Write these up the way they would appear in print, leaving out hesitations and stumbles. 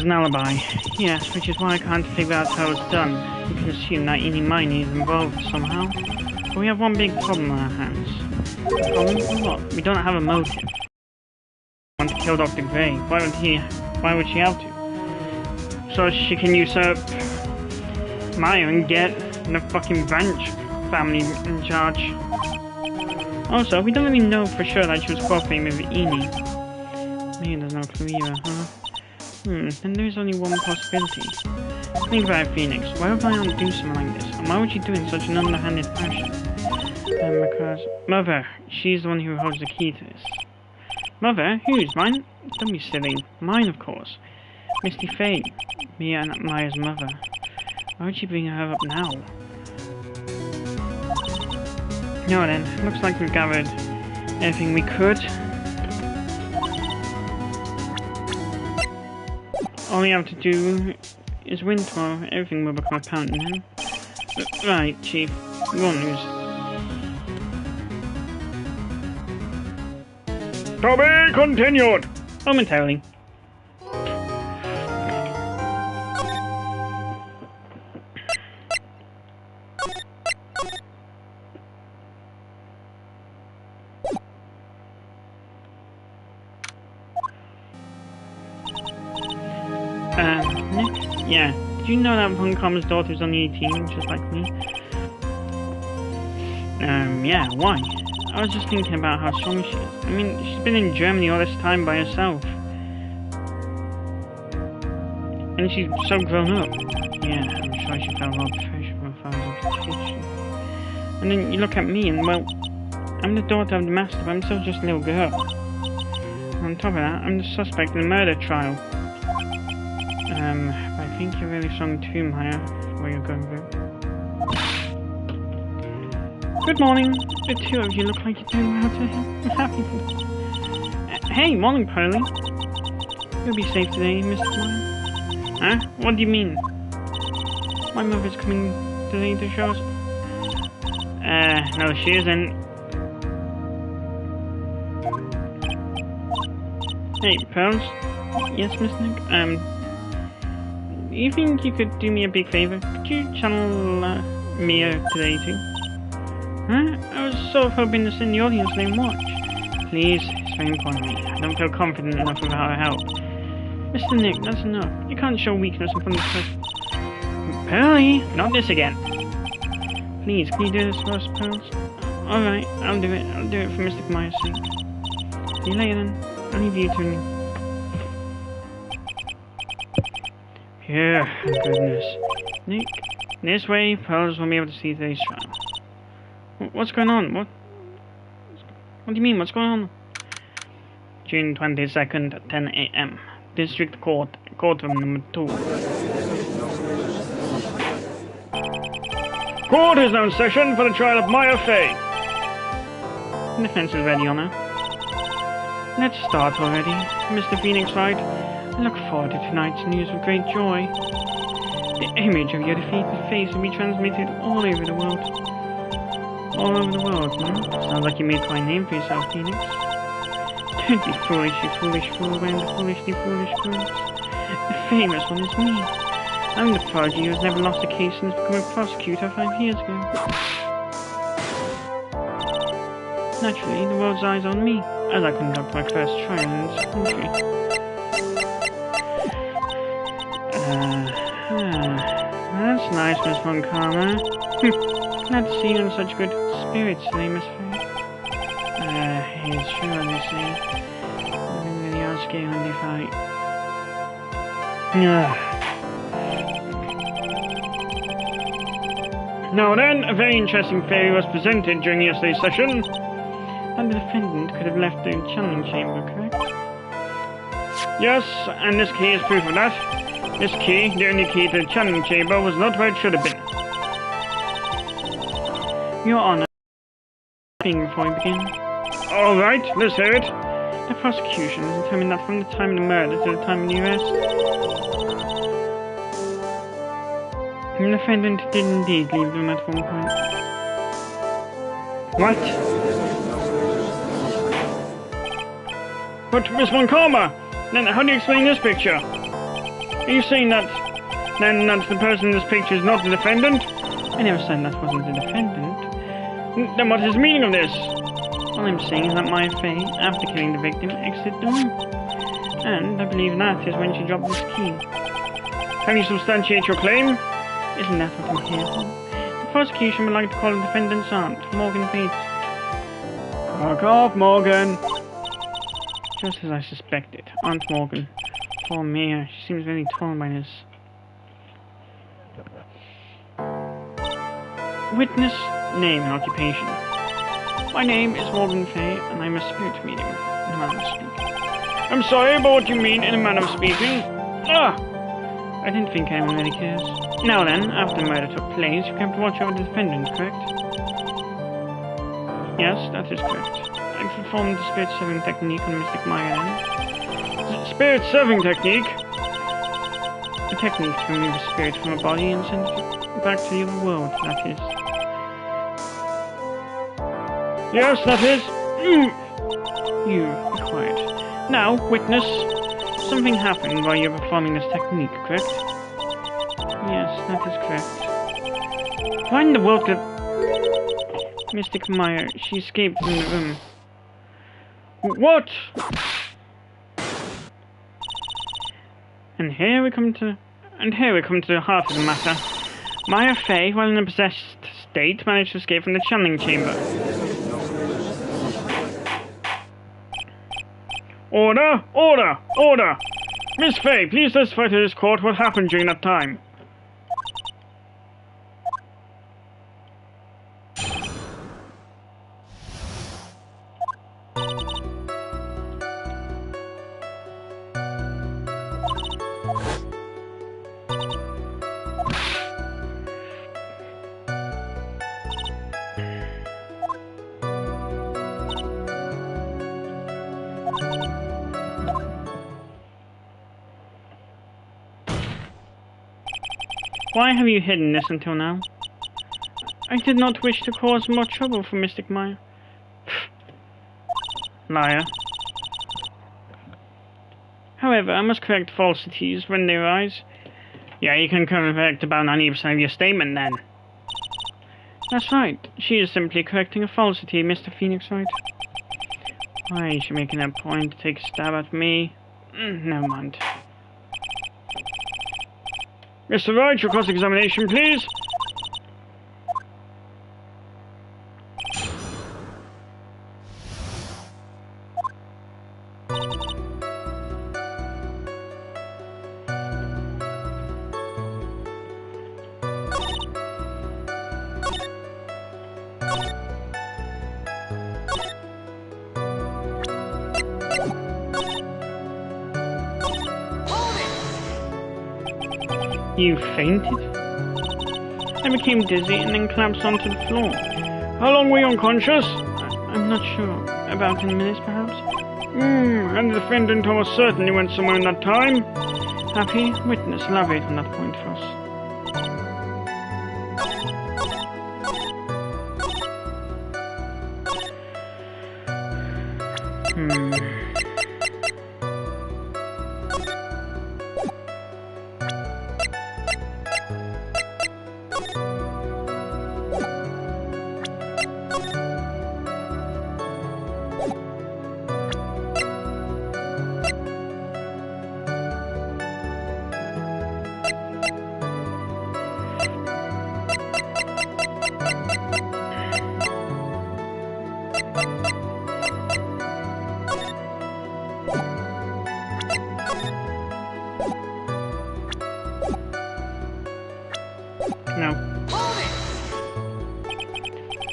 an alibi. Yes, which is why I can't figure out how it's done. You can assume that Eenie Miney is involved somehow. But we have one big problem on our hands. Problem? What? We don't have a motive. Want to kill Dr. Gray. Why would she have to? So she can usurp Maya and get the fucking Branch family in charge. Also, we don't really know for sure that she was cooperating with Eenie. Maybe there's no clue either, huh? Then there's only one possibility. Think about it, Phoenix. Why would Maya do something like this? And why would she do it in such an underhanded fashion? Because... Mother! She's the one who holds the key to this. Mother? Whose? Mine? Don't be silly. Mine, of course. Misty Fate. Mia and Maya's mother. Why would she bring her up now? No then, looks like we've gathered everything we could. All we have to do is win tomorrow. Everything will become apparent then. Right, Chief. We won't lose. To be continued! Momentarily. Nick? Yeah. Did you know that Von Karma's daughter is only 18, just like me? Yeah, why? I was just thinking about how strong she is. I mean, she's been in Germany all this time by herself. And she's so grown up. Yeah, I'm sure she felt a lot of pressure from her father's education. And then you look at me and, well, I'm the daughter of the master, but I'm still just a little girl. On top of that, I'm the suspect in the murder trial. I think you're really strong too, Maya, for what you're going through. Good morning. The two of you look like you're doing well today. I'm happy for you. Hey, morning, Pearly. You'll be safe today, Mr. Maya. Huh? What do you mean? My mother's coming today to show us. No, she isn't. Hey, Pearls? Yes, Miss Nick? You think you could do me a big favor? Could you channel Mia today too? Huh? I was sort of hoping to sit in the audience and watch. Please, it's very important to me. I don't feel confident enough without her help. Mr. Nick, that's enough. You can't show weakness in front of the person. Pearly, not this again. Please, can you do this for us, Pearls? Alright, I'll do it. I'll do it for Mr. Maya's sake. See you later then. I'll leave you to... Yeah, goodness. Nick, this way, Pearls won't be able to see today's trial. What's going on? What do you mean? What's going on? June 22nd at 10 AM. District Court, courtroom number 2. Court is now in session for the trial of Maya Fey. The defense is ready, Honor. Let's start already. Mr. Phoenix Wright, I look forward to tonight's news with great joy. The image of your defeated face will be transmitted all over the world. All over the world, man. Sounds like you made quite a name for yourself, Phoenix. Don't be foolish, you foolish fool, when the foolishly foolish fools. The famous one is me. I'm the prodigy who has never lost a case since becoming a prosecutor 5 years ago. Naturally, the world's eyes on me, as I conduct my first trial in this country. That's nice, Miss Von Karma. Glad to see you in such good spirits today, Miss Faye. It's true, honestly. Nothing really else getting on the fight. Now then, a very interesting theory was presented during yesterday's session. That the defendant could have left the channeling chamber, correct? Yes, and this key is proof of that. This key, the only key to the channeling chamber, was not where it should have been. Your Honor, before we begin. Alright, let's hear it. The prosecution has determined that from the time of the murder to the time of the arrest, the defendant did indeed leave the room at one point. What? But, Miss Von Karma, then how do you explain this picture? Are you saying that then that the person in this picture is not the defendant? I never said that wasn't the defendant. Then what is the meaning of this? All I'm saying is that Maya Fey, after killing the victim, exited the room. And I believe that is when she dropped this key. Can you substantiate your claim? Isn't that what I'm here for? The prosecution would like to call the defendant's aunt, Morgan Bates. Fuck off, Morgan. Just as I suspected. Aunt Morgan. Poor Mia. She seems very torn by this. Witness, name and occupation. My name is Morgan Fay, and I'm a spirit medium, in a manner of speaking. I'm sorry, but what do you mean in a manner of speaking? Ah! I didn't think anyone really cares. Now then, after the murder took place, you came to watch over the defendant, correct? Yes, that is correct. I performed the spirit serving technique on Mystic Maya then. Spirit serving technique? A technique to remove a spirit from a body and send it back to the other world, that is. Yes, that is. You, be quiet. Now, witness, something happened while you were performing this technique, correct? Yes, that is correct. Why in the world did Mystic Maya, she escaped from the room. What? And here we come to the heart of the matter. Maya Fey, while in a possessed state, managed to escape from the channeling chamber. Order! Order! Order! Miss Fay, please testify to this court what happened during that time. Why have you hidden this until now? I did not wish to cause more trouble for Mystic Maya. Liar. However, I must correct falsities when they arise. Yeah, you can correct about 90% of your statement then. That's right. She is simply correcting a falsity, Mr. Phoenix Wright. Why is she making that point to take a stab at me? Never mind. Mr. Wright, your cross-examination, please. You fainted? I became dizzy and then collapsed onto the floor. How long were you unconscious? I'm not sure. About 10 minutes, perhaps? And the defendant almost certainly went somewhere in that time. Happy? Witness, elaborate on that point for us.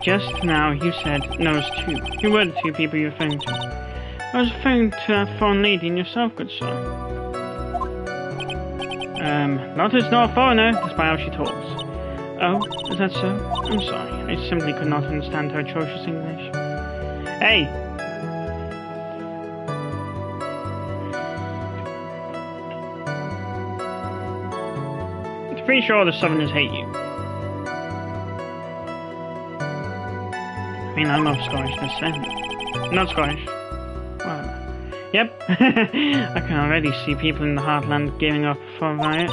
Just now you said those two. Who were the two people you were referring to? I was referring to that foreign lady and yourself, good sir. Not as not a foreigner, despite how she talks. Oh, is that so? I'm sorry, I simply could not understand her atrocious English. Hey! I'm pretty sure the Southerners hate you. I mean, I'm of Scottish descent. Not Scottish. Well, Yep, I can already see people in the Heartland giving up for a riot.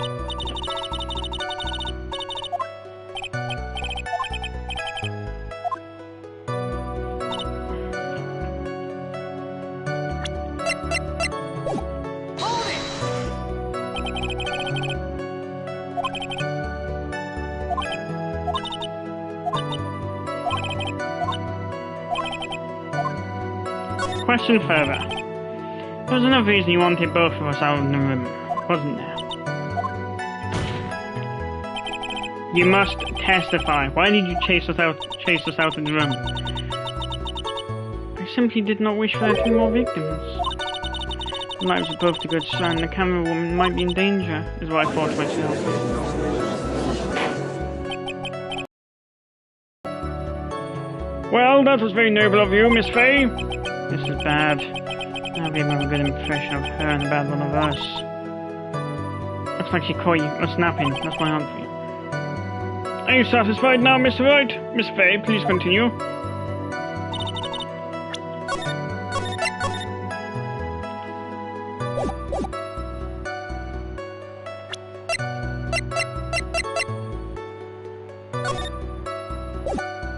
Question further. There was another reason you wanted both of us out of the room, wasn't there? You must testify. Why did you chase us out of the room? I simply did not wish for a few more victims. The lives of both the good sir and the camera woman might be in danger, is what I thought to myself. Well, that was very noble of you, Miss Fay. This is bad. I'll be able to have a good impression of her and a bad one of us. Looks like she caught you. Or snapping. That's my aunt for you. Are you satisfied now, Mr. Wright? Miss Fay, please continue.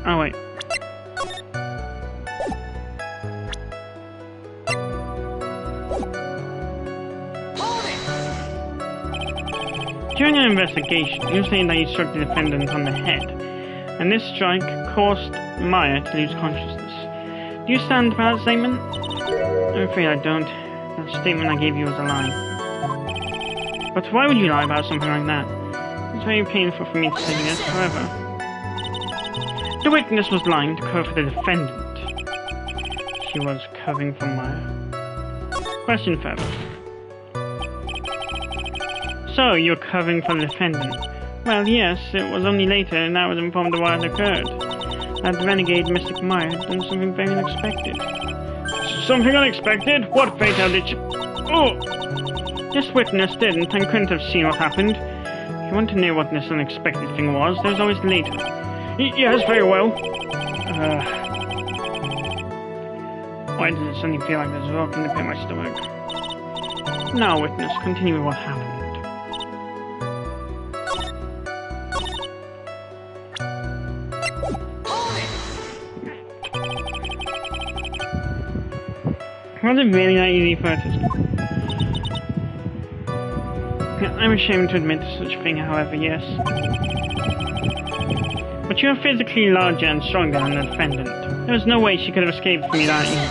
Oh, wait. During an investigation, you say that you struck the defendant on the head, and this strike caused Maya to lose consciousness. Do you stand by that statement? I'm afraid I don't. The statement I gave you was a lie. But why would you lie about something like that? It's very painful for me to say this, however. The witness was lying to cover for the defendant. She was covering for Maya. Question further. So, you're covering for the defendant? Well, yes, it was only later and I was informed of what had occurred. That renegade Mystic Maya had done something very unexpected. Something unexpected? What fatal did she... Oh! This witness didn't and couldn't have seen what happened. If you want to know what this unexpected thing was, there's always later. Yes, very well. Why does it suddenly feel like there's a rock in the pit of my stomach? Now, witness, continue with what happened. Was it really that easy for her to... I'm ashamed to admit to such a thing, however, yes. But you're physically larger and stronger than the defendant. There was no way she could have escaped from you that easily.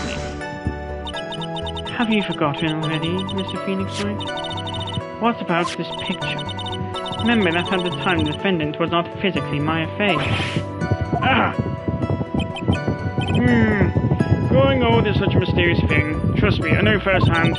Have you forgotten already, Mr. Phoenix Wright? What about this picture? Remember that at the time the defendant was not physically Maya Fey. Ah! Growing old is such a mysterious thing. Trust me, I know firsthand.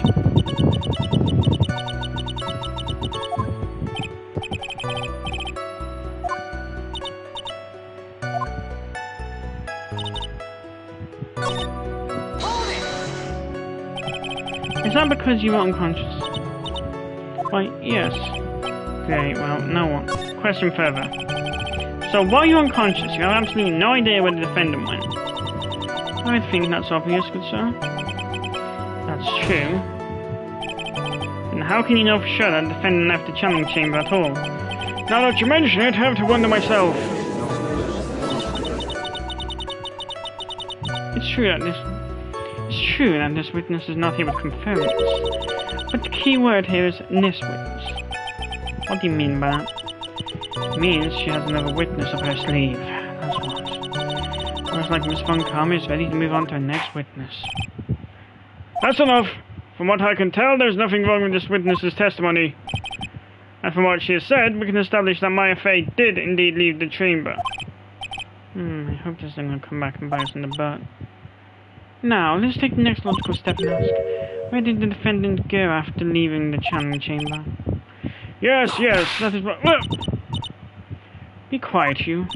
Is that because you were unconscious? Why, yes. Great, well, now what? Question further. So, while you're unconscious, you have absolutely no idea where the defendant went. I think that's obvious, good sir. That's true. And how can you know for sure that the defendant left the channeling chamber at all? Now that you mention it, I have to wonder myself. It's true that this witness is not able to confirm this. But the key word here is this witness. What do you mean by that? It means she has another witness up her sleeve. That's what. Looks like Miss Von Karma is ready to move on to her next witness. That's enough. From what I can tell, there's nothing wrong with this witness's testimony. And from what she has said, we can establish that Maya Fey did indeed leave the chamber. I hope this thing will come back and bite us in the butt. Now, let's take the next logical step and ask, where did the defendant go after leaving the channeling chamber? Yes, that is what... Be quiet, you.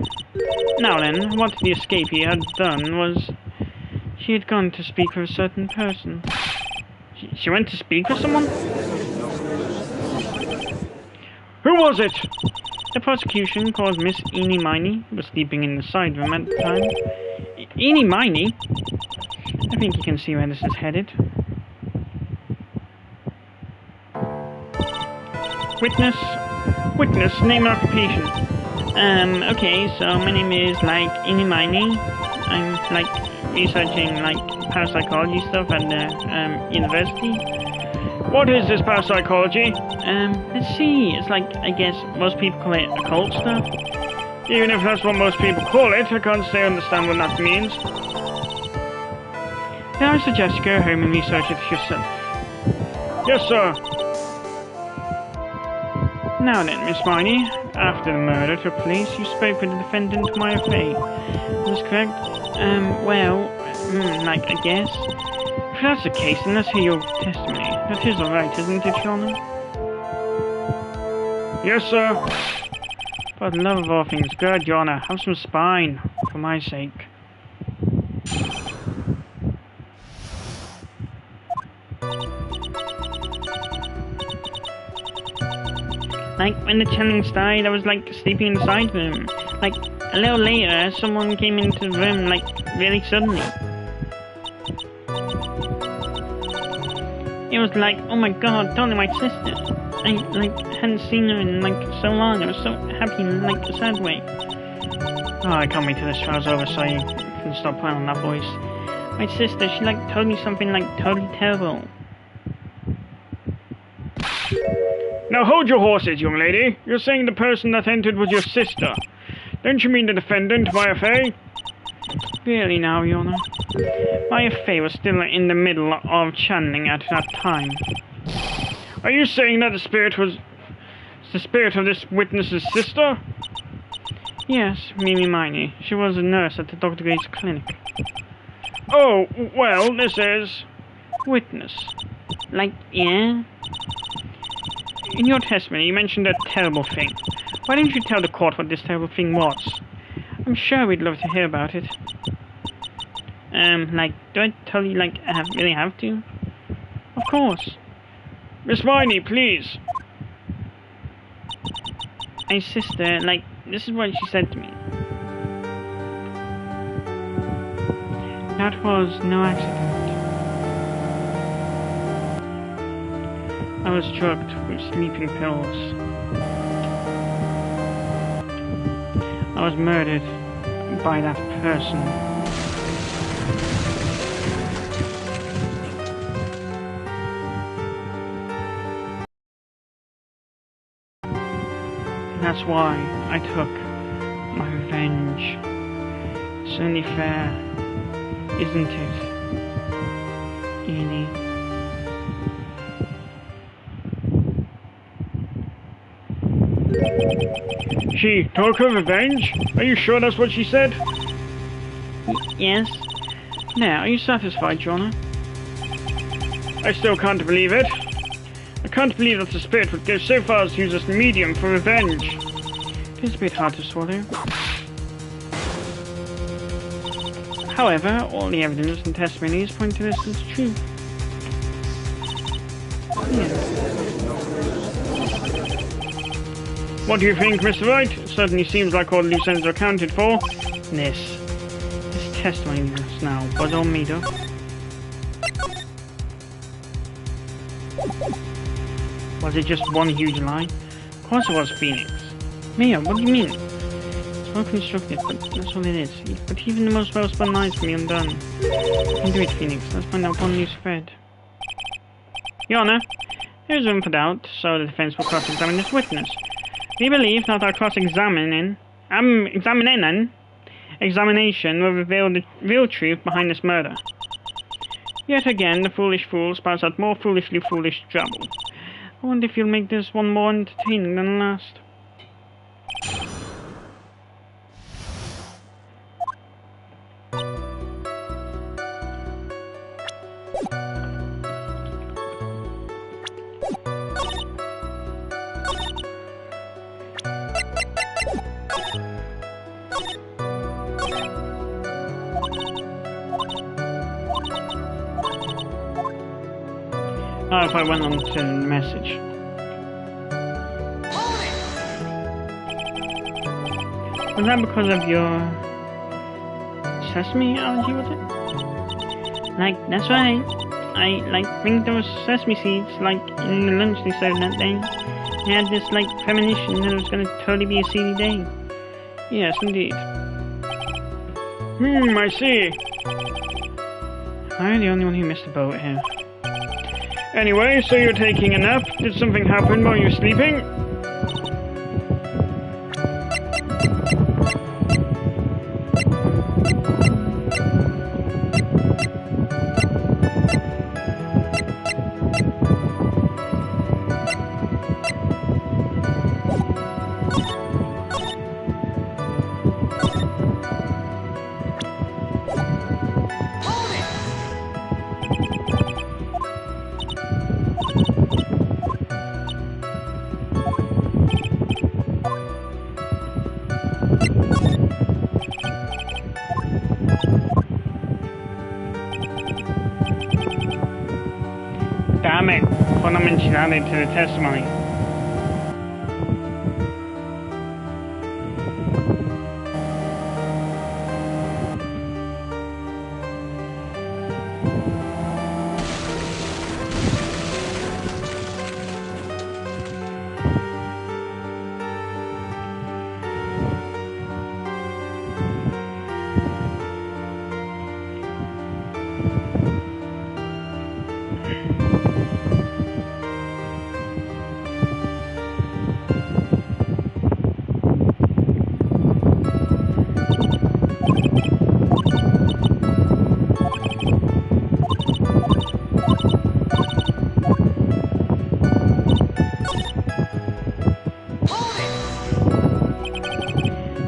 Now then, what the escapee had done was... She had gone to speak with a certain person. She went to speak with someone? Who was it? The prosecution called Miss Eeny Miney, who was sleeping in the side room at the time. Eeny Miney? I think you can see where this is headed. Witness? Witness, name and occupation. Okay, so my name is, like, Inimini. I'm, like, researching, like, parapsychology stuff at the, university. What is this parapsychology? Let's see, it's like, I guess most people call it occult stuff. Even if that's what most people call it, I can't say I understand what that means. Then I suggest you go home and research it yourself. Yes, sir. Now then, Miss Miney, after the murder took place, you spoke with the defendant, Maya Fay. Is this correct? Like, I guess. If that's the case, then let's hear your testimony. That is alright, isn't it, Your Honor? Yes, sir. For the love of all things good, Your Honor, have some spine, for my sake. Like, when the Channings died, I was, like, sleeping inside them. Like, a little later, someone came into the room, like, really suddenly. It was like, oh my god, totally my sister. I, like, hadn't seen her in, like, so long. I was so happy in, like, a sad way. Oh, I can't wait till this trial's over so you can stop playing on that voice. My sister, she, like, told me something, like, totally terrible. Now hold your horses, young lady. You're saying the person that entered was your sister. Don't you mean the defendant, Maya Fay? Really now, Your Honor. Maya Fay was still in the middle of channeling at that time. Are you saying that the spirit was the spirit of this witness's sister? Yes, Mimi Miney. She was a nurse at the Dr. Gates clinic. Oh, well, this is... Witness. Like, yeah? In your testimony, you mentioned a terrible thing. Why didn't you tell the court what this terrible thing was? I'm sure we'd love to hear about it. Like, do I tell you, like, I really have to? Of course. Miss Miney, please. My sister, like, this is what she said to me. That was no accident. I was drugged with sleeping pills. I was murdered by that person. That's why I took my revenge. It's only fair, isn't it, Annie? She took her revenge? Are you sure that's what she said? Yes. Now, are you satisfied, Your Honor? I still can't believe it. I can't believe that the spirit would go so far as to use this medium for revenge. It is a bit hard to swallow. However, all the evidence and testimonies point to this as true. Yes. What do you think, Mr. Wright? It certainly seems like all the loose ends are accounted for. This testimony just now was all made up. Was it just one huge lie? Of course it was, Phoenix. Mia, what do you mean? It's well constructed, but that's all it is. But even the most well-spun lies can be undone. You can do it, Phoenix. Let's find out one loose thread. Your Honor, there is room for doubt, so the defense will cross-examine this witness. We believe that our examination will reveal the real truth behind this murder. Yet again, the foolish fool spouts out more foolishly foolish trouble. I wonder if you'll make this one more entertaining than the last. Oh, if I went on to the message. Was that because of your sesame allergy, was it? Like, that's right. I think there was sesame seeds, like, in the lunch they served that day. I had this, like, premonition that it was gonna totally be a seedy day. Yes, indeed. I see. I'm the only one who missed the boat here. Anyway, so you're taking a nap? Did something happen while you're sleeping? Damn it! Thought I mentioned added to the testimony.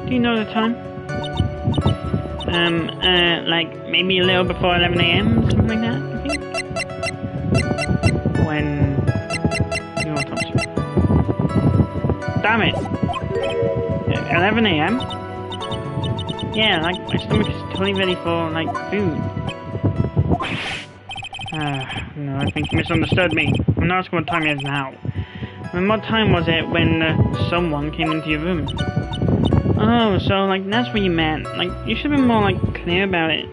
Do you know the time? Like maybe a little before 11 a.m., something like that, I think? When your autopsy. Damn it! 11 a.m.? Yeah, like my stomach is totally ready for, like, food. No, I think you misunderstood me. I'm not asking what time it is now. And what time was it when someone came into your room? Oh, so, like, that's what you meant. Like, you should have been more, like, clear about it.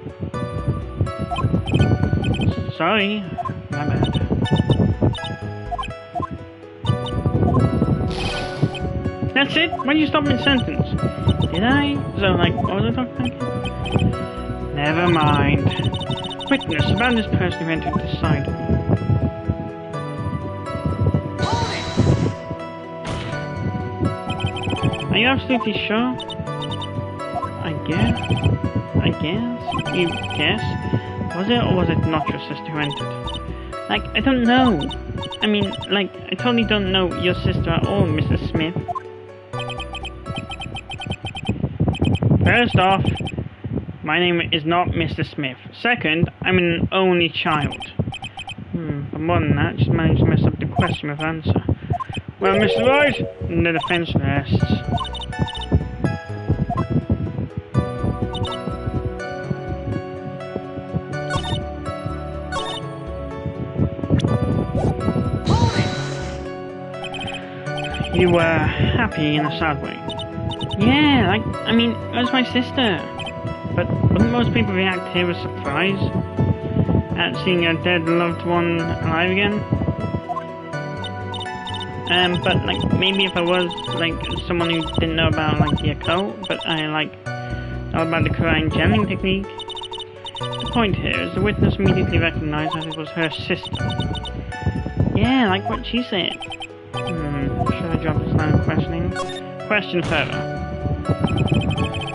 Sorry. My bad. That's it? Why did you stop mid-sentence? Did I? So, like, what was I talking about? Never mind. Witness, about this person who entered the side. Are you absolutely sure? I guess. You guess? Was it or was it not your sister who entered? Like, I don't know. I mean, like, I totally don't know your sister at all, Mrs. Smith. First off, my name is not Mr. Smith. Second, I'm an only child. But more than that, just managed to mess up the question with answer. Well, Mr. Wright, the defense rests. You were happy in a sad way. Yeah, like, I mean, it was my sister. But wouldn't most people react here with surprise at seeing a dead loved one alive again? But like maybe if I was like someone who didn't know about like the occult, but I like know about the Korean channeling technique. The point here is the witness immediately recognized that it was her sister. Yeah, like what she said. Should I drop this line of questioning? Question further.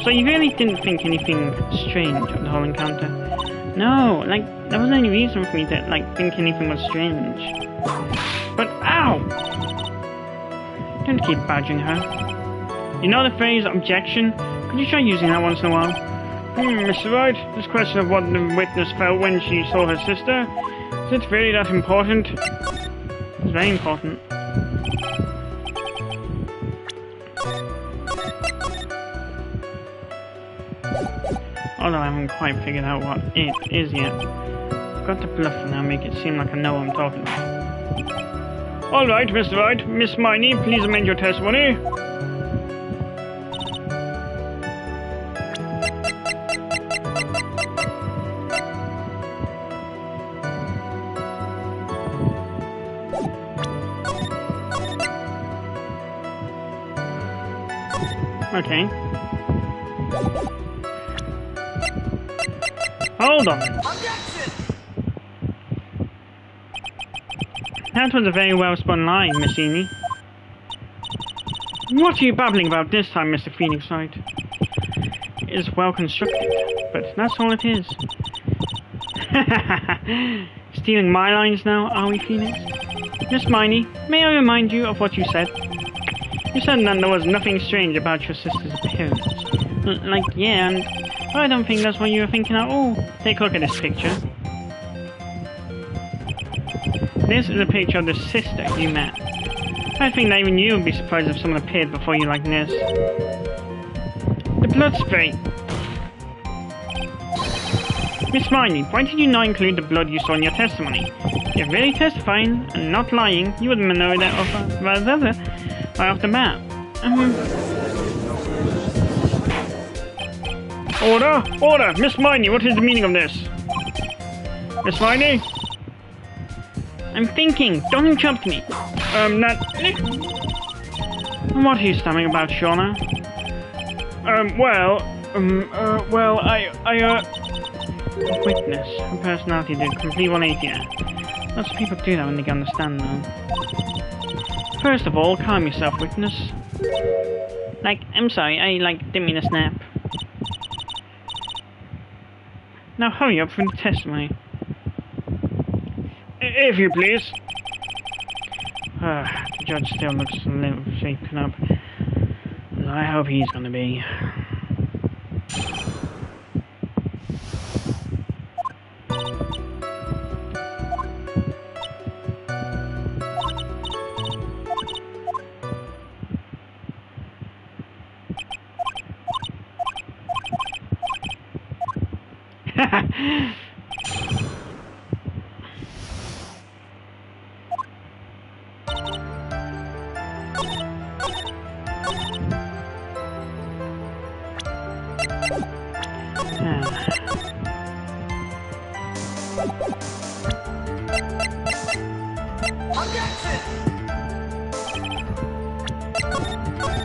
So you really didn't think anything strange of the whole encounter? No, like, there wasn't any reason for me to, like, think anything was strange. But, ow! Don't keep badgering her. You know the phrase, objection? Could you try using that once in a while? Mr. Wright, this question of what the witness felt when she saw her sister, is it really that important? It's very important. Although I haven't quite figured out what it is yet. I've got to bluff and now make it seem like I know what I'm talking about. Alright, Mr. Wright. Miss Miney, please amend your testimony. Okay. Hold on. That was a very well spun lie, Miss Amy. What are you babbling about this time, Mr. Phoenix Wright? It is well constructed, but that's all it is. Stealing my lines now, are we, Phoenix? Miss Miney, may I remind you of what you said? You said that there was nothing strange about your sister's appearance. Like, yeah, and I don't think that's what you were thinking at all. Take a look at this picture. This is a picture of the sister you met. I think that even you would be surprised if someone appeared before you like this. The blood spray! Miss Miney, why did you not include the blood you saw in your testimony? If you're really testifying and not lying, you would have known that right off the bat. Order! Order! Miss Miney, what is the meaning of this? Miss Miney? I'm thinking! Don't interrupt me! What are you stammering about, Shauna? Witness. Her personality did a complete 180 there. Lots of people do that when they can understand, though. First of all, calm yourself, witness. I'm sorry, I, didn't mean to snap. Now hurry up for the testimony. If you please. The judge still looks a little shaken up. I hope he's gonna be.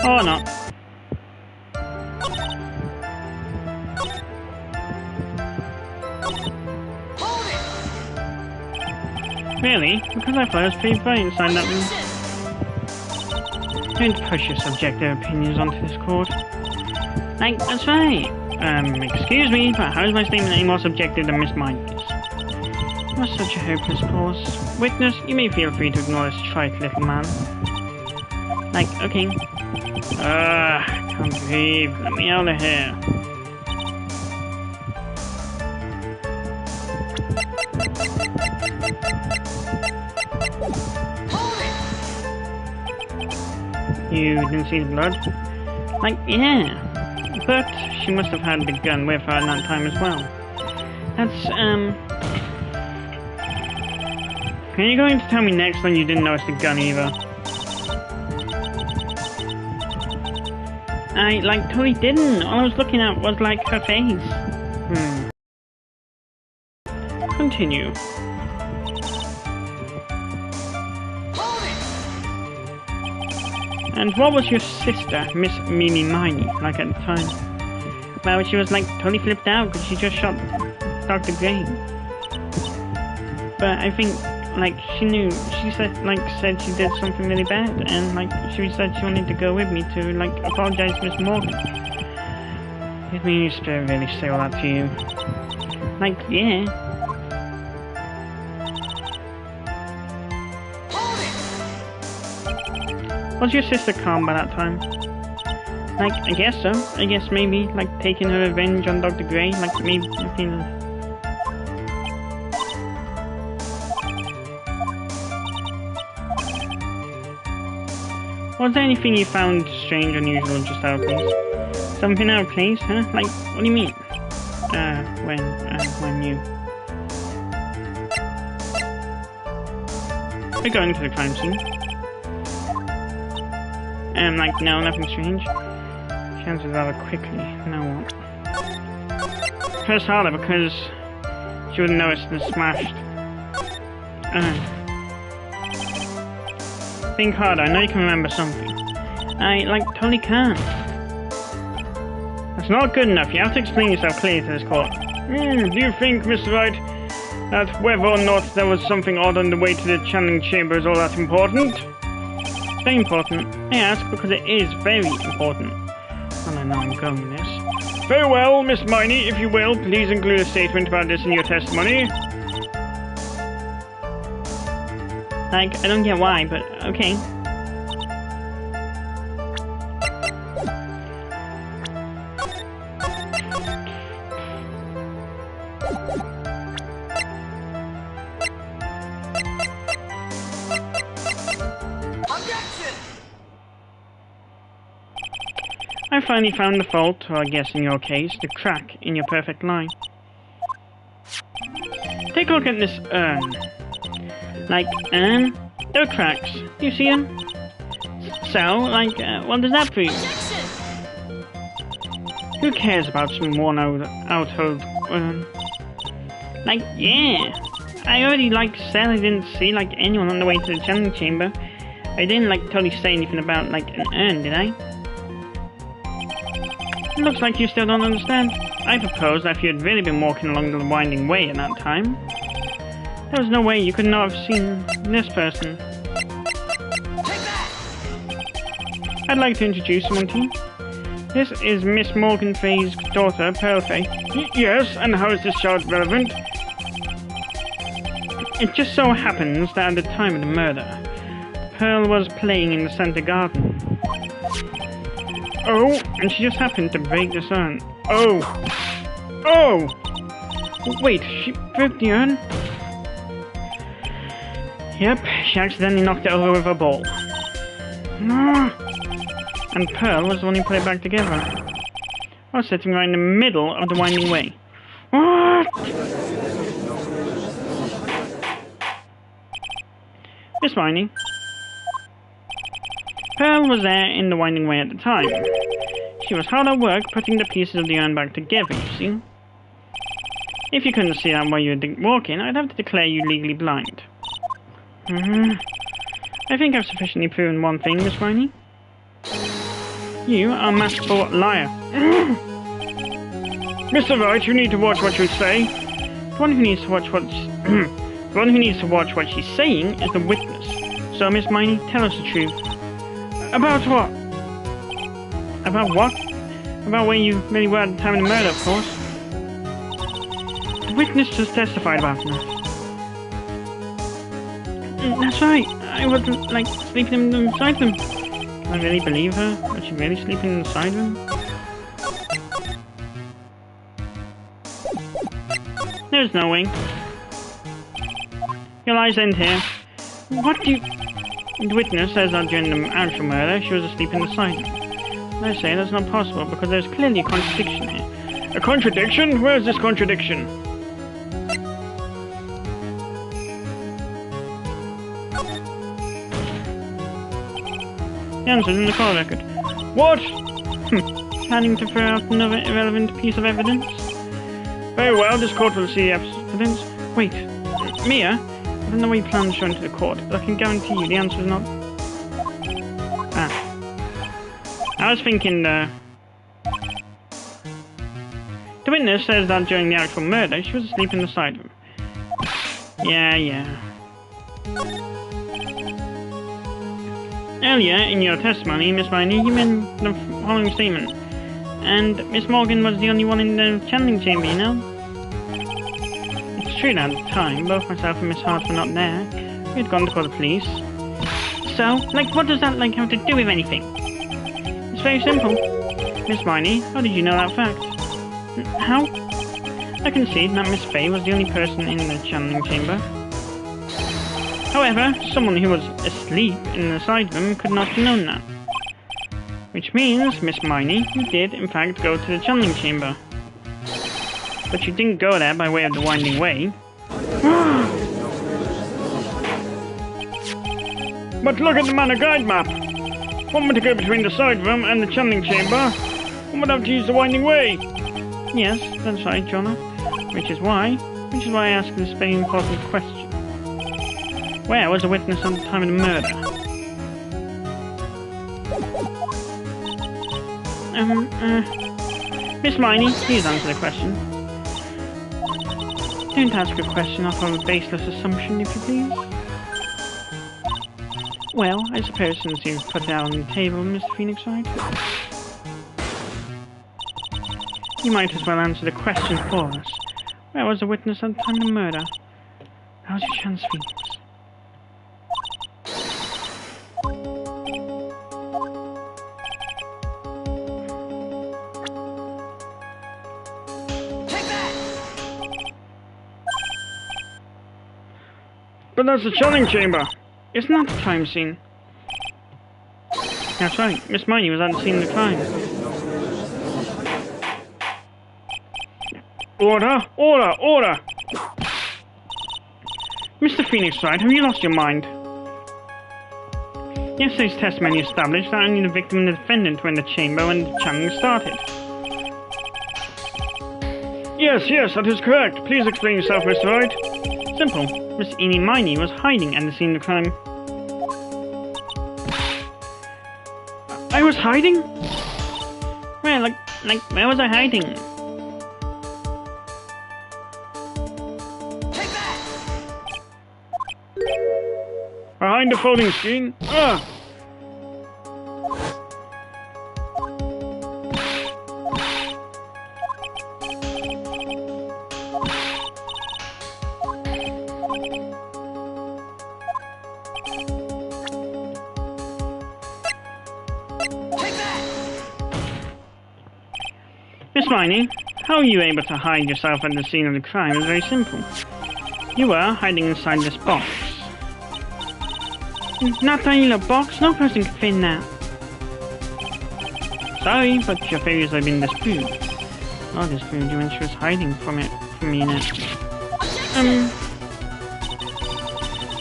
Oh no. Really? Because I thought I was pretty bright inside that room. Don't push your subjective opinions onto this court. That's right. Excuse me, but how is my statement any more subjective than Miss Miney's? What's such a hopeless cause? Witness, you may feel free to ignore this trite little man. Okay. Can't breathe. Let me out of here. You didn't see the blood? Yeah. But she must have had the gun with her at that time as well. That's, Are you going to tell me next when you didn't notice the gun either? I, totally didn't. All I was looking at was, her face. Continue. And what was your sister, Miss Mimi Miney, like at the time? Well, she was, totally flipped out because she just shot Dr. Gray. But I think, she knew, she said, said she did something really bad, and, she said she wanted to go with me to, apologize to Miss Morgan. Did me used to really say all that to you? Yeah. Was your sister calm by that time? I guess so. I guess maybe, taking her revenge on Dr. Gray, maybe, Was there anything you found strange, unusual, just out of place? Something out of place, huh? What do you mean? When you... We're going to the crime scene. No, nothing strange. She answered rather quickly. Now what? Press harder because she wouldn't notice the smashed. Think harder. I know you can remember something. I, totally can't. not good enough. You have to explain yourself clearly to this court. Do you think, Mr. Wright, that whether or not there was something odd on the way to the channeling chamber is all that important? Very important. I ask because it is very important. Well, I know I'm going with this. Very well, Miss Miney, if you will, please include a statement about this in your testimony. Like, I don't get why, but okay. I finally found the fault, or I guess in your case, the crack in your perfect lie. Take a look at this urn. Like, urn? There are cracks. Do you see them? So, like, what does that prove? Who cares about some worn-out old urn? Like, yeah. I already, like, said I didn't see, like, anyone on the way to the channeling chamber. I didn't, like, totally say anything about, like, an urn, did I? It looks like you still don't understand. I propose that if you had really been walking along the winding way at that time, there was no way you could not have seen this person. I'd like to introduce someone to you. This is Miss Morgan Fay's daughter, Pearl Fay. Yes, and how is this charge relevant? It just so happens that at the time of the murder, Pearl was playing in the center garden. Oh, and she just happened to break this urn. Oh! Oh! Wait, she broke the urn? Yep, she accidentally knocked it over with a ball. And Pearl was the one who put it back together. I was sitting right in the middle of the winding way. What? Miss Miney. Pearl was there in the winding way at the time. She was hard at work putting the pieces of the urn back together, you see. If you couldn't see that while you were walking, I'd have to declare you legally blind. I think I've sufficiently proven one thing, Miss Miney. You are a masterful liar. Mr. Wright, you need to watch what you say. The one who needs to watch what the one who needs to watch what she's saying is the witness. So, Miss Miney, tell us the truth. About what? About what? About where you really were at the time of the murder, of course. The witness just testified about that. That's right. I wasn't, like, sleeping inside them. Can I really believe her? Was she really sleeping inside them? There's no way. Your lies end here. What do you... The witness says that during the actual murder, she was asleep in the side. I say that's not possible because there's clearly a contradiction here. A contradiction? Where's this contradiction? The answer's in the call record. What? Planning to throw out another irrelevant piece of evidence? Very well, this court will see evidence. Wait, Mia? I don't know what you plan to show into the court, but I can guarantee you the answer is not... I was thinking, The witness says that during the actual murder, she was asleep in the side room. Yeah. Earlier, in your testimony, Miss Miney, you made the following statement. And Miss Morgan was the only one in the channeling chamber, you know? It's true that at the time, both myself and Miss Hart were not there. We had gone to call the police. So, like, what does that, like, have to do with anything? It's very simple. Miss Miney, how did you know that fact? How? I concede that Miss Fay was the only person in the channeling chamber. However, someone who was asleep in the side room could not have known that. Which means, Miss Miney, you did, in fact, go to the channeling chamber. But you didn't go there by way of the winding way. But look at the manor guide map! One way to go between the side room and the channeling chamber. One would have to use the winding way. Yes, that's right, Jonah. Which is why I ask this very important question. Where was the witness at the time of the murder? Miss Miney, please answer the question. Don't ask a question off of a baseless assumption, if you please. Well, I suppose since you've put it out on the table, Mr. Phoenix Wright, you might as well answer the question for us. Where was the witness at the time of the murder? How's your chance, Phoenix? But that's the channing chamber. Isn't that the crime scene? That's right. Miss Miney was at the scene of the crime. Order! Order! Order! Mr. Phoenix Wright, have you lost your mind? Yesterday's testimony established that only the victim and the defendant were in the chamber when the chanting started. Yes, yes, that is correct. Please explain yourself, Mr. Wright. Simple. Miss Eenie Miney was hiding at the scene of the crime. I was hiding? Well, where was I hiding? Behind the folding screen? Ah! Miss Miney, how are you able to hide yourself at the scene of the crime is very simple. You were hiding inside this box. Not tiny little box, no person can fit in that. Sorry, but your theories have been disproved. Oh, disproved you when she was hiding from me in it.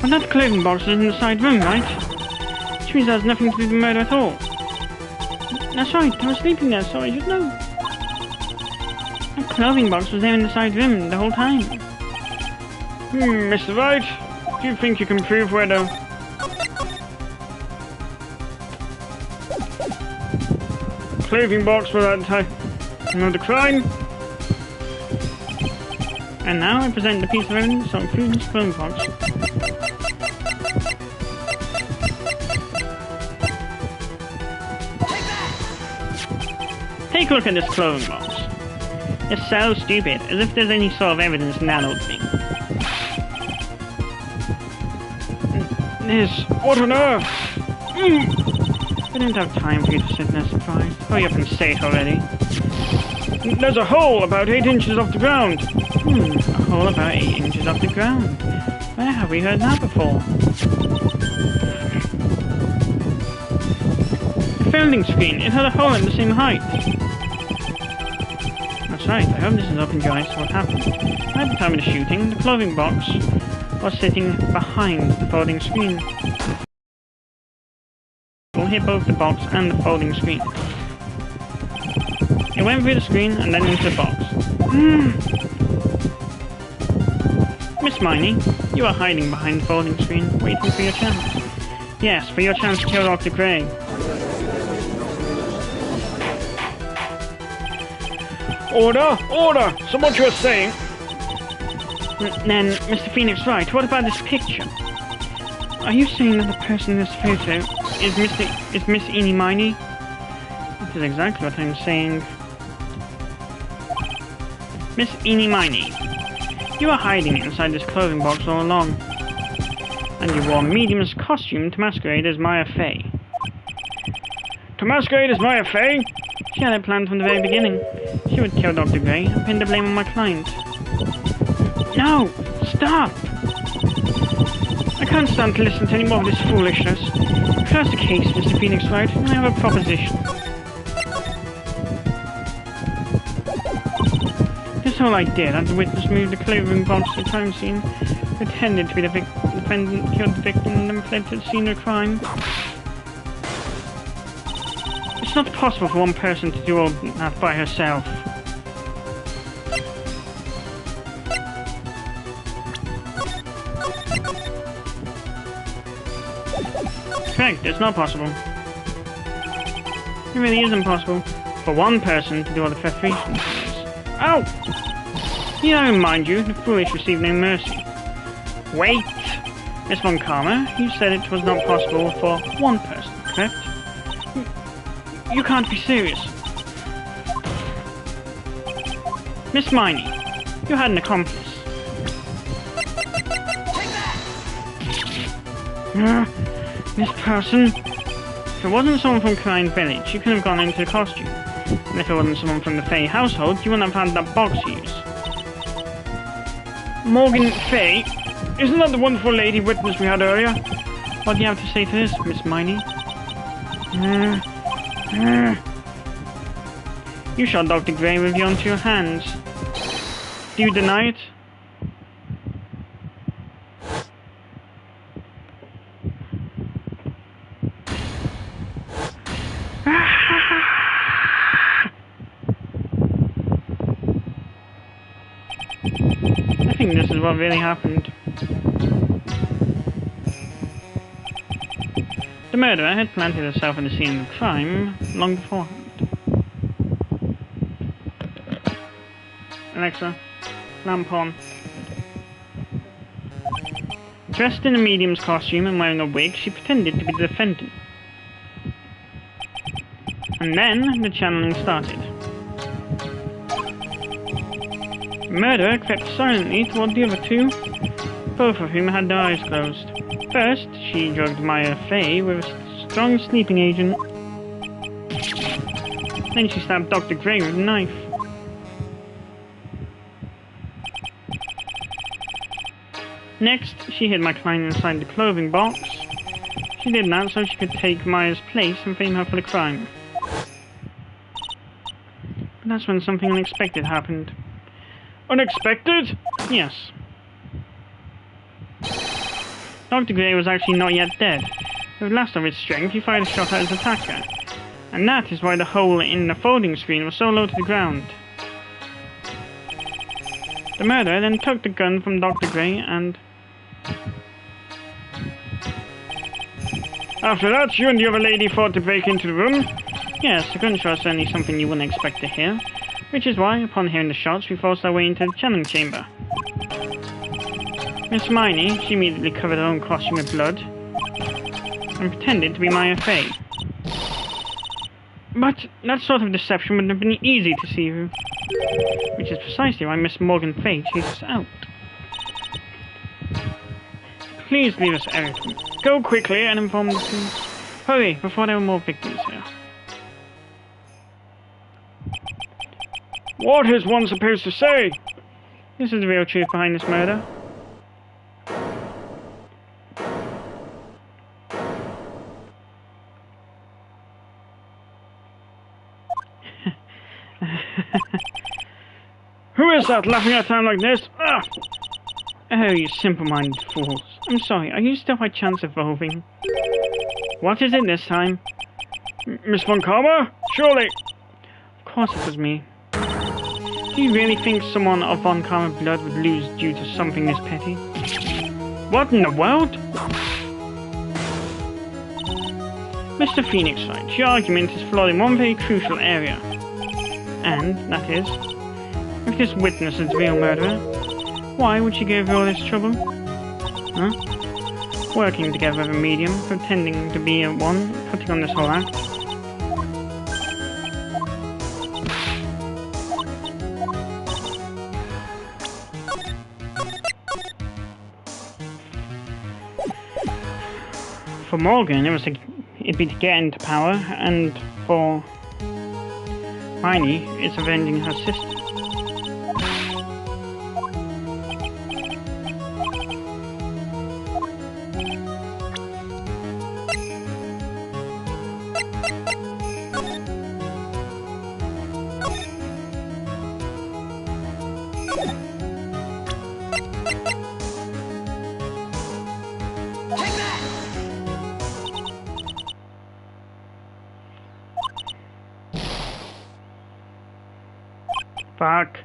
Well, that clothing box was in the side room, right? Which means that has nothing to do with the murder at all. That's right, I was sleeping there, so I should know. That clothing box was there in the side room the whole time. Mr. Wright, do you think you can prove where the clothing box was at the time of the crime? And now I present the piece of evidence on Prudence clothing box. Take a look at this clothing box. It's so stupid, as if there's any sort of evidence in that old thing. This, what on earth? I don't have time for you to sit there surprised. Hurry up and say it already. There's a hole about 8 inches off the ground. A hole about 8 inches off the ground. Where have we heard that before? The folding screen, it had a hole at the same height. That's right, I hope this has opened your eyes to what happened. At the time of the shooting, the clothing box was sitting behind the folding screen. We'll hit both the box and the folding screen. It went through the screen and then into the box. Miss Miney, you are hiding behind the folding screen, waiting for your chance. Yes, for your chance to kill Dr. Gray. Order! Order! So what you're saying... Then, Mr. Phoenix Wright, what about this picture? Are you saying that the person in this photo is Miss Eenie Miney? That is exactly what I'm saying. Miss Eenie Miney, you are hiding inside this clothing box all along. And you wore a medium's costume to masquerade as Maya Fey. To masquerade as Maya Fey? She had it planned from the very beginning. She would kill Dr. Gray and pin the blame on my client. No! Stop! I can't stand to listen to any more of this foolishness. If that's the case, Mr. Phoenix Wright, I have a proposition. That's all I did. Had the witness move the clothing box to the crime scene, pretended to be the defendant, killed the victim, and then fled to the scene of the crime. It's not possible for one person to do all that by herself. Correct, it's not possible. It really isn't possible. for one person to do all the preparation chores. Ow! You know, mind you, the foolish receive no mercy. Wait! Miss Von Karma, you said it was not possible for one person, correct? You can't be serious. Miss Miney, you had an accomplice. This person? If it wasn't someone from Klein Village, you could have gone into the costume. And if it wasn't someone from the Fey household, you wouldn't have had that box to use. Morgan Fey? Isn't that the wonderful lady witness we had earlier? What do you have to say to this, Miss Miney? You shot Dr. Gray with you onto your hands. Do you deny it? I think this is what really happened. The murderer had planted herself in the scene of the crime long beforehand. Alexa, lamp on. Dressed in a medium's costume and wearing a wig, she pretended to be the defendant. And then the channeling started. The murderer crept silently toward the other two, both of whom had their eyes closed. First, she drugged Maya Fey with a strong sleeping agent. Then she stabbed Dr. Gray with a knife. Next, she hid my client inside the clothing box. She did that so she could take Maya's place and frame her for the crime. But that's when something unexpected happened. Unexpected? Yes. Dr. Gray was actually not yet dead. With the last of his strength, he fired a shot at his attacker. And that is why the hole in the folding screen was so low to the ground. The murderer then took the gun from Dr. Gray and... After that, you and the other lady fought to break into the room? Yes, the gunshot is certainly something you wouldn't expect to hear. Which is why, upon hearing the shots, we forced our way into the channeling chamber. Miss Miney, she immediately covered her own costume with blood and pretended to be Maya Fey. But that sort of deception would have been easy to see through, which is precisely why Miss Morgan Fey chased us out. Please leave us everything. Go quickly and inform the police. Hurry, before there are more victims here. What is one supposed to say? This is the real truth behind this murder. Who is that laughing at time like this? Ah! Oh, you simple-minded fools. I'm sorry, are you still by chance evolving? What is it this time? Miss Von Karma? Surely! Of course it was me. Do you really think someone of Von Karma blood would lose due to something this petty? What in the world? Mr. Phoenix Wright, your argument is flawed in one very crucial area. And, that is, if this witness is the real murderer, why would she go through all this trouble? Huh? Working together with a medium, pretending to be a one, putting on this whole act. For Morgan, it'd be to get into power, and for Miney, it's avenging her sister. Fuck.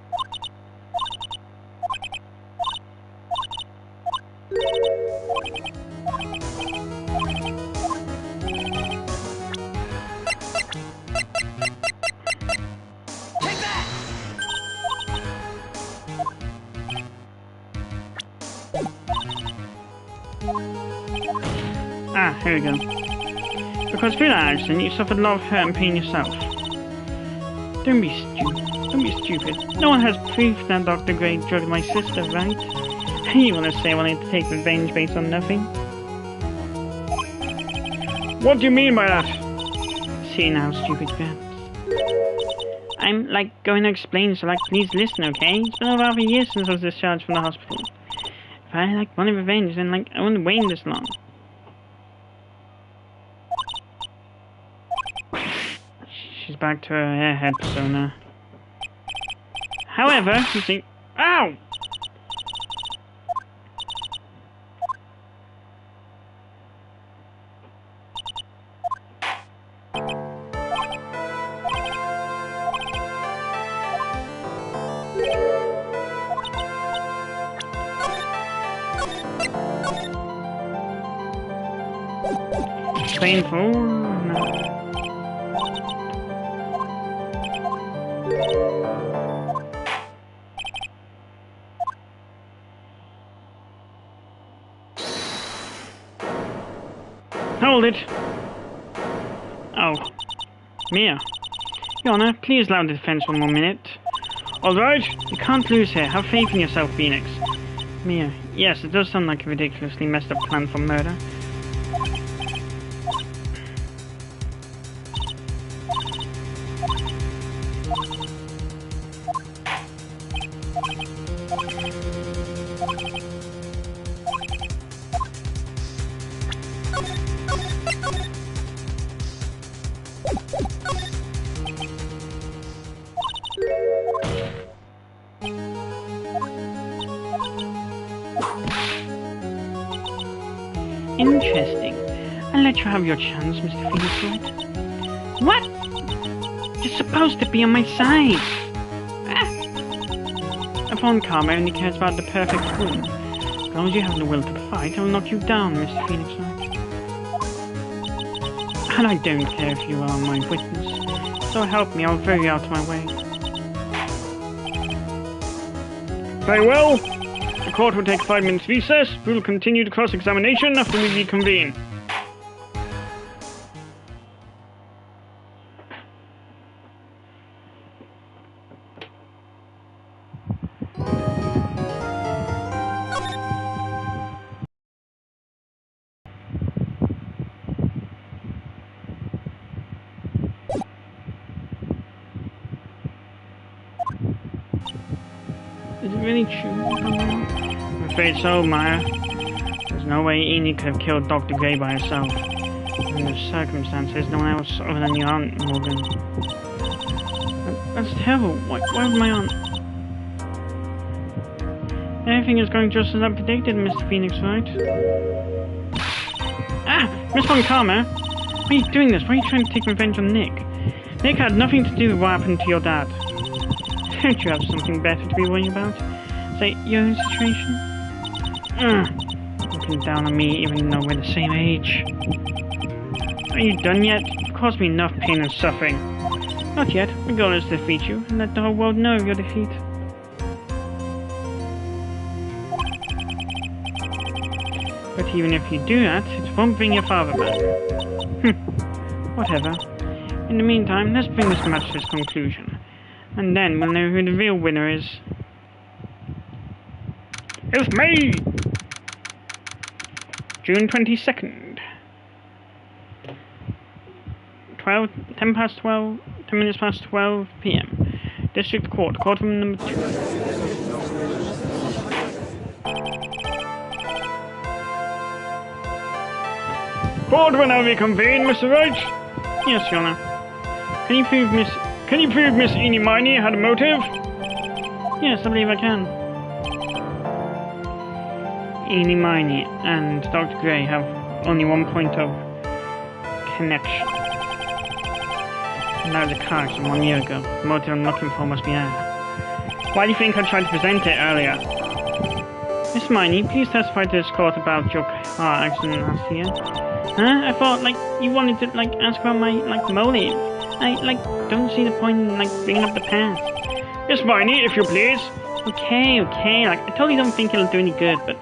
Ah, here we go. Because through that accident, you suffered a lot of hurt and pain yourself. Don't be stupid. Don't be stupid. No one has proof that Dr. Gray drugged my sister, right? You want to say I wanted to take revenge based on nothing? What do you mean by that? See now, stupid Gramps. I'm, going to explain, so, please listen, okay? It's been over half a year since I was discharged from the hospital. If I, wanted revenge, then, I wouldn't wait this long. She's back to her airhead persona. However, you see... Ow! Painful. No. Hold it. Oh. Mia. Your Honor, please allow the defense one more minute. Alright. You can't lose here. Have faith in yourself, Phoenix. Mia. Yes, it does sound like a ridiculously messed up plan for murder. Interesting. I'll let you have your chance, Mr. Phoenix Wright. What? You're supposed to be on my side. Ah. Upon karma only cares about the perfect woman. As long as you have the will to fight, I'll knock you down, Mr. Phoenix Wright. And I don't care if you are my witness. So help me, I'll throw you out of my way. Very well. The court will take a 5 minutes recess. We will continue the cross-examination after we reconvene. Is it really true? I'm afraid so, Maya. There's no way Enid could have killed Dr. Gray by herself. In those circumstances, no one else other than your Aunt Morgan. That's terrible. Why would my aunt... Everything is going just as I predicted, Mr. Phoenix Wright. Ah! Miss Von Karma! Why are you doing this? Why are you trying to take revenge on Nick? Nick had nothing to do with what happened to your dad. Don't you have something better to be worrying about? Say, your own situation? Looking down on me even though we're the same age. Are you done yet? You've caused me enough pain and suffering. Not yet. My goal is to defeat you and let the whole world know of your defeat. But even if you do that, it won't bring your father back. Whatever. In the meantime, let's bring this match to its conclusion. And then we'll know who the real winner is. It's me! June 22nd. 10 minutes past 12 p.m. District Court, courtroom number 2. Court will now reconvene, Mr. Wright. Yes, Your Honor. Can you prove Miss Eenie Miney had a motive? Yes, I believe I can. Eenie Miney and Dr. Gray have only one point of connection. And that was a car accident 1 year ago. The motive I'm looking for must be her. Why do you think I tried to present it earlier? Miss Miney, please testify to this court about your car accident last year. Huh? I thought, you wanted to, ask about my, motive. I don't see the point in, bringing up the past. Miss Miney, if you please. Okay. I totally don't think it'll do any good, but...